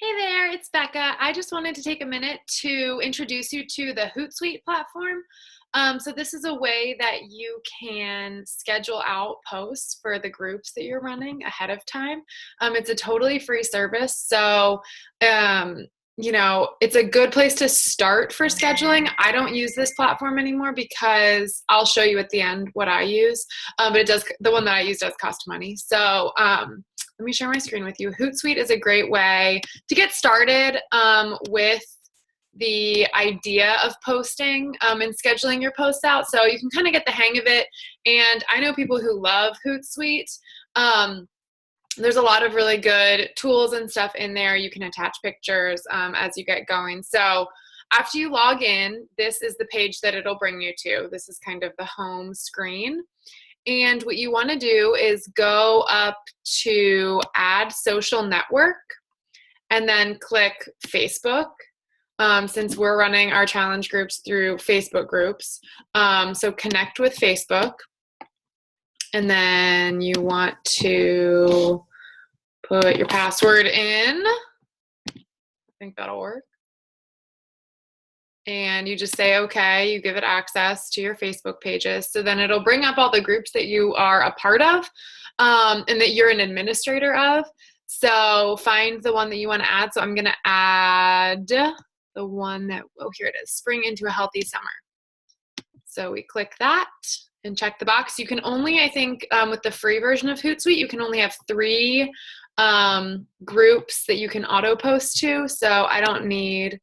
Hey there, it's Becca. I just wanted to take a minute to introduce you to the Hootsuite platform. So this is a way that you can schedule out posts for the groups that you're running ahead of time. It's a totally free service, so um, it's a good place to start for scheduling. I don't use this platform anymore because I'll show you at the end what I use, but the one that I use does cost money. So let me share my screen with you. Hootsuite is a great way to get started with the idea of posting and scheduling your posts out, so you can kind of get the hang of it. And I know people who love Hootsuite. There's a lot of really good tools and stuff in there. You can attach pictures as you get going. So after you log in, this is the page that it'll bring you to. This is kind of the home screen. And what you want to do is go up to Add Social Network and then click Facebook, since we're running our challenge groups through Facebook groups. So connect with Facebook. And then you want to put your password in. I think that'll work. And you just say, okay, you give it access to your Facebook pages. So then it'll bring up all the groups that you are a part of and that you're an administrator of. So find the one that you want to add. So I'm going to add the one that, oh, here it is, Spring into a Healthy Summer. So we click that and check the box. You can only, I think, with the free version of Hootsuite, you can only have 3 groups that you can auto post to. So I don't need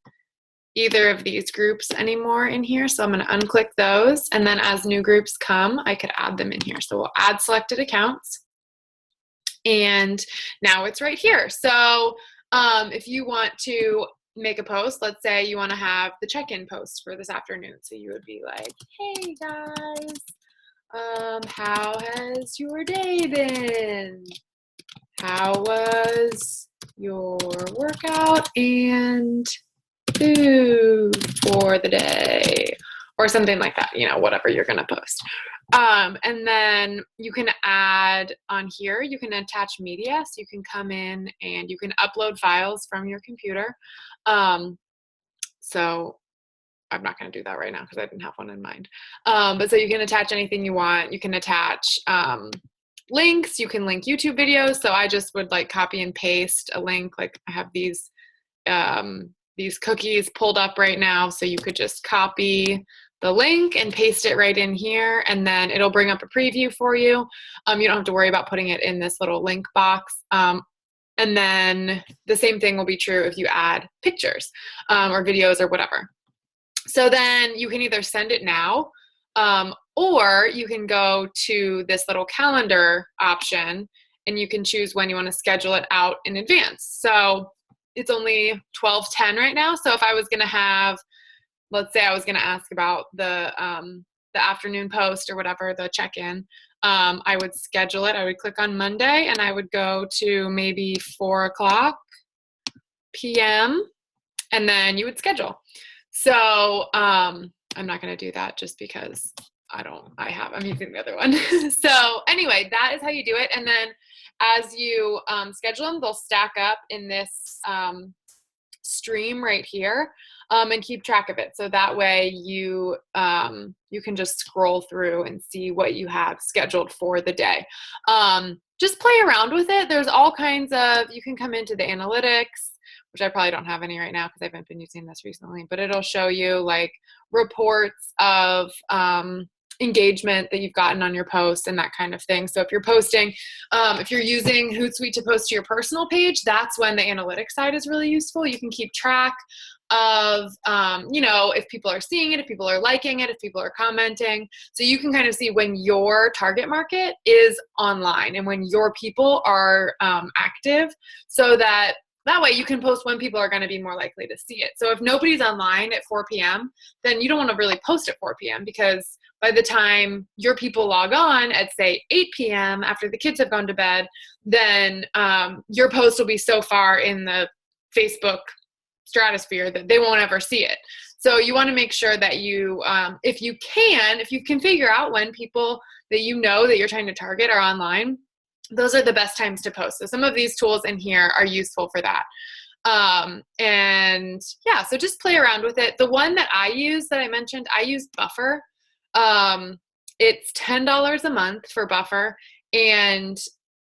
either of these groups anymore in here. So I'm going to unclick those. And then as new groups come, I could add them in here. So we'll add selected accounts. And now it's right here. So if you want to make a post, let's say you want to have the check-in post for this afternoon. So you would be like, hey guys, how has your day been? How was your workout and food for the day, or something like that, whatever you're going to post. And then you can add on here, you can attach media. So you can come in and you can upload files from your computer. So I'm not going to do that right now because I didn't have one in mind. But so you can attach anything you want. You can attach links. You can link YouTube videos. So I just would copy and paste a link. Like I have these cookies pulled up right now, so you could just copy the link and paste it right in here, and then it'll bring up a preview for you. You don't have to worry about putting it in this little link box. And then the same thing will be true if you add pictures or videos or whatever. So then you can either send it now, or you can go to this little calendar option and you can choose when you want to schedule it out in advance. So it's only 12:10 right now. So if I was going to have, let's say I was going to ask about the afternoon post or whatever, the check-in, I would schedule it. I would click on Monday and I would go to maybe 4:00 p.m. and then you would schedule. So I'm not going to do that just because I'm using the other one. So anyway, that is how you do it. And then as you schedule them, they'll stack up in this stream right here, and keep track of it. So that way you can just scroll through and see what you have scheduled for the day. Just play around with it. There's all kinds of, you can come into the analytics, which I probably don't have any right now because I haven't been using this recently, but it'll show you reports of engagement that you've gotten on your posts and that kind of thing. So if you're posting, if you're using Hootsuite to post to your personal page, that's when the analytics side is really useful. You can keep track of, if people are seeing it, if people are liking it, if people are commenting. So you can kind of see when your target market is online and when your people are active, so that way you can post when people are going to be more likely to see it. So if nobody's online at 4 p.m., then you don't want to really post at 4 p.m. because by the time your people log on at, say, 8 p.m. after the kids have gone to bed, then your post will be so far in the Facebook stratosphere that they won't ever see it. So you want to make sure that you, if you can figure out when people that that you're trying to target are online, those are the best times to post. So some of these tools in here are useful for that. And yeah, so just play around with it. The one that I use that I mentioned, I use Buffer. It's $10 a month for Buffer. And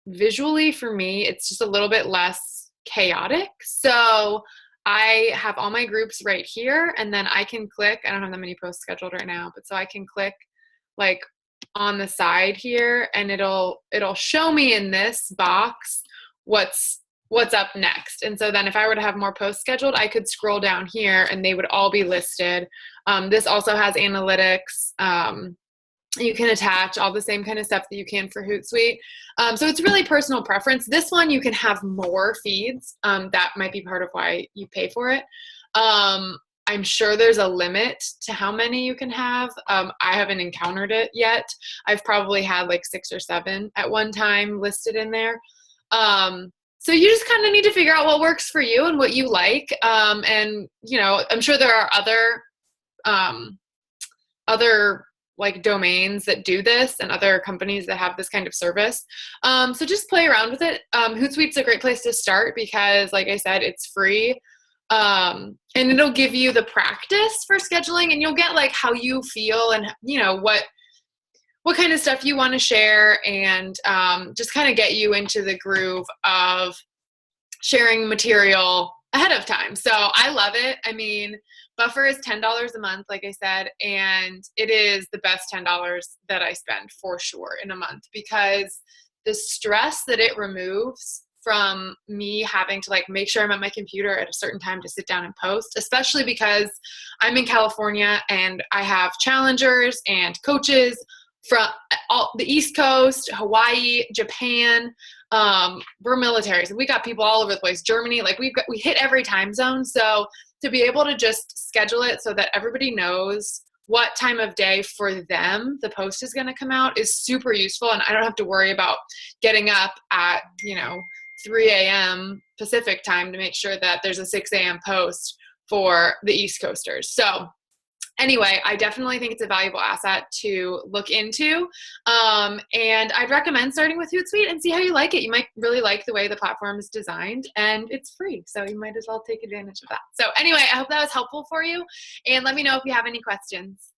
visually for me, it's just a little bit less chaotic. So I have all my groups right here, and then I can click. I don't have that many posts scheduled right now, but so I can click like on the side here, and it'll show me in this box what's up next. And so then if I were to have more posts scheduled, I could scroll down here and they would all be listed. This also has analytics. You can attach all the same kind of stuff that you can for Hootsuite. So it's really personal preference. This one, you can have more feeds. That might be part of why you pay for it. I'm sure there's a limit to how many you can have. I haven't encountered it yet. I've probably had like 6 or 7 at one time listed in there. So you just kind of need to figure out what works for you and what you like. And, you know, I'm sure there are other like domains that do this and other companies that have this kind of service. So just play around with it. Hootsuite's a great place to start because, like I said, it's free. And it'll give you the practice for scheduling, and you'll get like how you feel and, you know, what kind of stuff you want to share, and just kind of get you into the groove of sharing material ahead of time. So I love it. I mean, Buffer is $10 a month, like I said, and it is the best $10 that I spend for sure in a month, because the stress that it removes from me having to like make sure I'm at my computer at a certain time to sit down and post, especially because I'm in California and I have challengers and coaches from all the East Coast, Hawaii, Japan. We're military, so we got people all over the place. Germany, like we hit every time zone. So to be able to just schedule it so that everybody knows what time of day for them the post is going to come out is super useful. And I don't have to worry about getting up at, 3 a.m. Pacific time to make sure that there's a 6 a.m. post for the East Coasters. So anyway, I definitely think it's a valuable asset to look into. And I'd recommend starting with Hootsuite and see how you like it. You might really like the way the platform is designed, and it's free, so you might as well take advantage of that. So anyway, I hope that was helpful for you, and let me know if you have any questions.